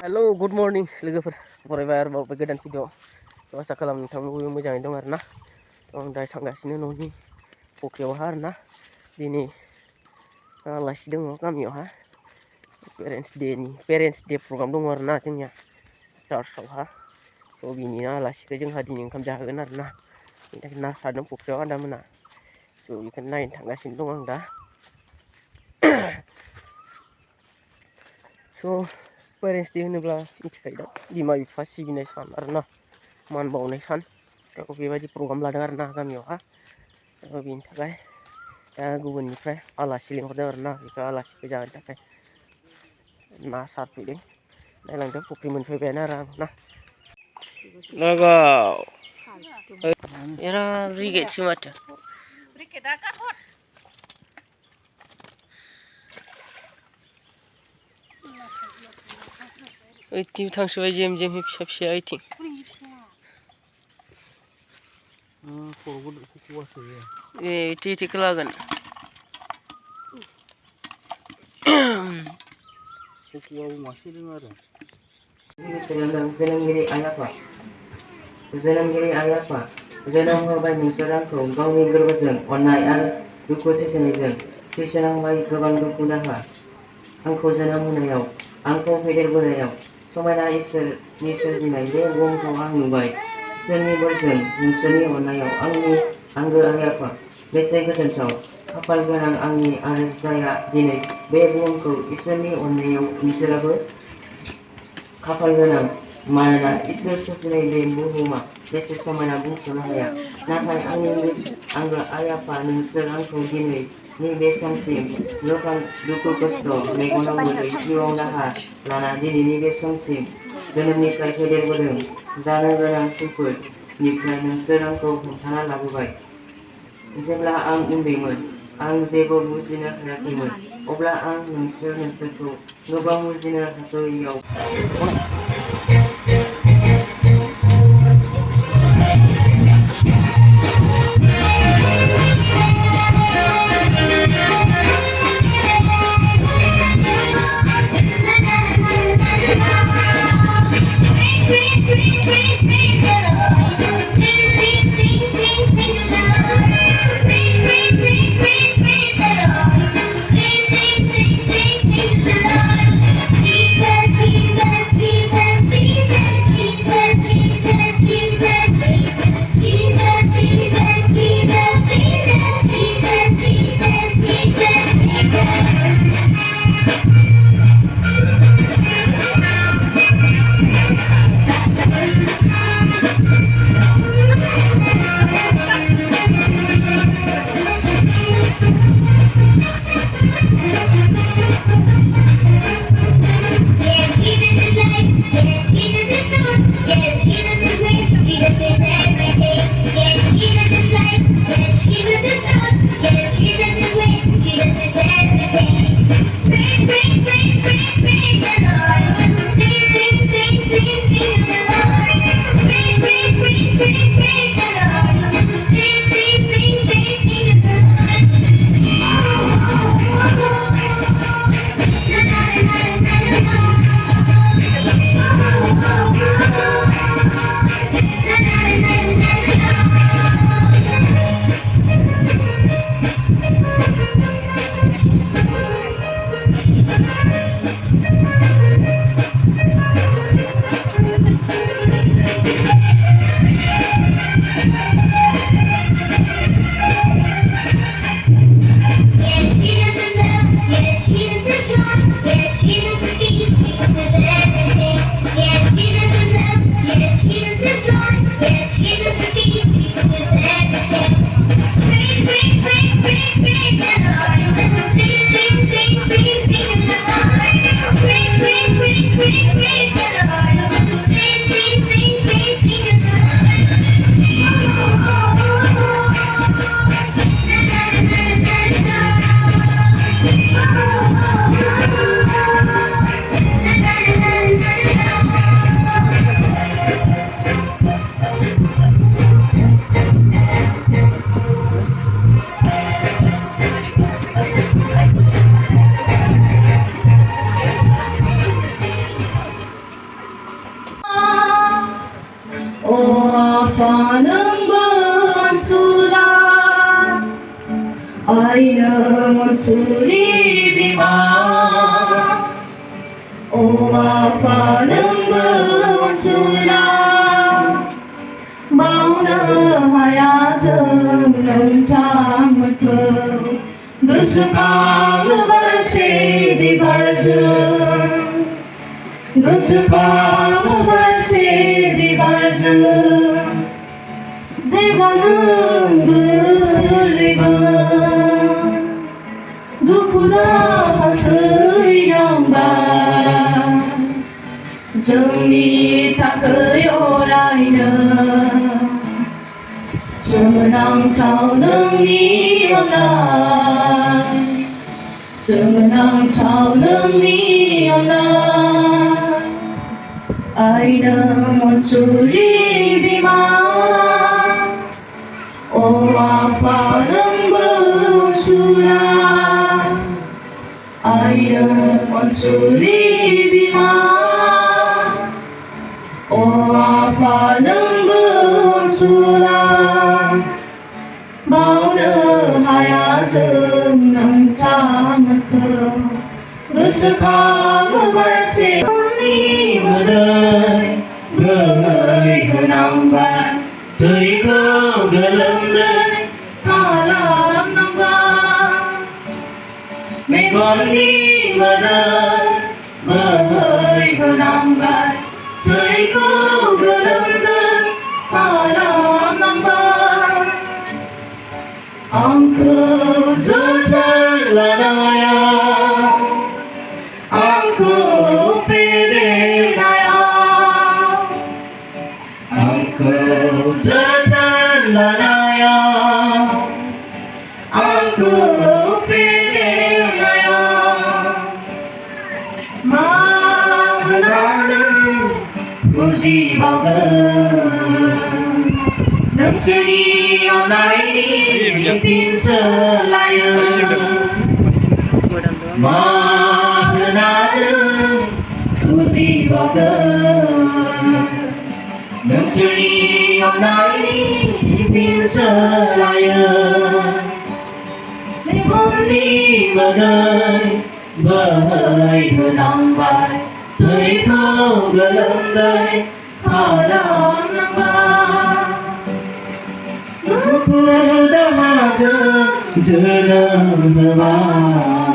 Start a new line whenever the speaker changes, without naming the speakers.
hello good morning लोगोफोर बरायबाय आरोबाव बे गोदान video आसा खालाम नोंथांमोनबो मोजाङै दं आरोना आं दा थांगासिनो न'नि फख्रियावहा आरोना दिनै आलासि दङ गामियावहा पेरेन्टस दे प्रग्राम दङ आरोना जोंनिया चार्चआवहा थ' बिनिनो आलासिखौ जोंहा दिनै ओंखाम जाहोगोन आरोना बेनि थाखाय ना सारदों फख्रियाव आदामोना थ' बेखौनो नायनो थांगासिनो दं आं दा स' पेरेन्टस दे होनोब्ला मिथिखायो दा बिमा बिफा सिबिनाय सान आरोना मान बावनाय सान थ' बेबायदि प्रग्राम लादों आरोना गामियावहा बेनि थाखाय दा गुबुननिफ्राय आलासि लिंहरदों आरोना बेखौ आलासिखौ जाहोनो थाखाय ना सारफैदों नायलांदों फुख्रि मोनफैबायानो आरो आं ना लगाव एरा रिगेटसो माथो ओइथिं थांसोबाय जेम फिसा फिसा ओइथिं ए इथिखौ लागोन जोनोमगिरि आइ आफा जोनोम होबाय नोंसोर आंखौ गावनि गोरबोजों अननाय आरो दुखु सैसोनायजों सैसोनांबाय गोबां दुखु दाहा आंखौ जोनोम होनायाव आंखौ फेदेरबोनायाव समायना इसोरनि सोरजिनाय बे बुहुमखौ आं नुबाय इसोरनि बोरजों नोंसोरनि अननायाव आंनि आंगो आइ आफा बेसे गोजोनथाव खाफाल गोनां आंनि आरो जायहा दिनै बे बुहुमखौ इसोरनि अननायाव बिसोराबो खाफाल गोनां मानोना इसोर सोरजिनाय बे बुहुमा बेसे समायना बुंस'नो हाया नाथाय आंनि आंगो आइ आफा नोंसोर आंखौ दिनैनि बे समसिम दुखु खस्थ' मेगनाव मोदै जिउआव दाहा लाना दिनैनि बे समसिम जोनोमनिफ्राय फेदेरबोदों जानो गोनां खैफोदनिफ्राय नोंसोर आंखौ हमथाना लाबोबाय जेब्ला आं उन्दैमोन आं जेबो बुजिनो हायाखैमोन अब्ला आं नोंसोरखौ गोबां बुजिनो हास'यैयाव
원수리 비마 오와 파는 그 원수라 마우는 하야승는 참을그 그스파그 발시 비발승 그스파그 발시 비발승 세가는 그리고 누구나 수영바 정리 타크요라이는 스문항 차오능니었나 스문항 차오능니었나 아이는 원수리 비마 오와 파는 원수라 아이는 원수리 비마 오와 파는 원수라 마우는 하야승는 참을그 그스카그 발시 니무들 người cứ nằm vai tươi có gờ lâm lên ta làm nằm vai mẹ con đi mà đời người cứ nằm vai tươi có gờ lâm lên ta làm nằm vai ông cứ giữ thân là nơi ông cứ phê đêm nay Uncle Jatan Lanaya Uncle Fidelaya Mahanana Musi Bagan Nâng sư đi ở lại đi Pin sơ lại Mahanana Musi Bagan Nâng sư đi hôm nay đi pin sơ lại để con đi vào đời bờ hơi vừa nằm vai dưới khâu vừa lâm đời khó đón nắng ba lúc đã mà giờ giờ nâng ba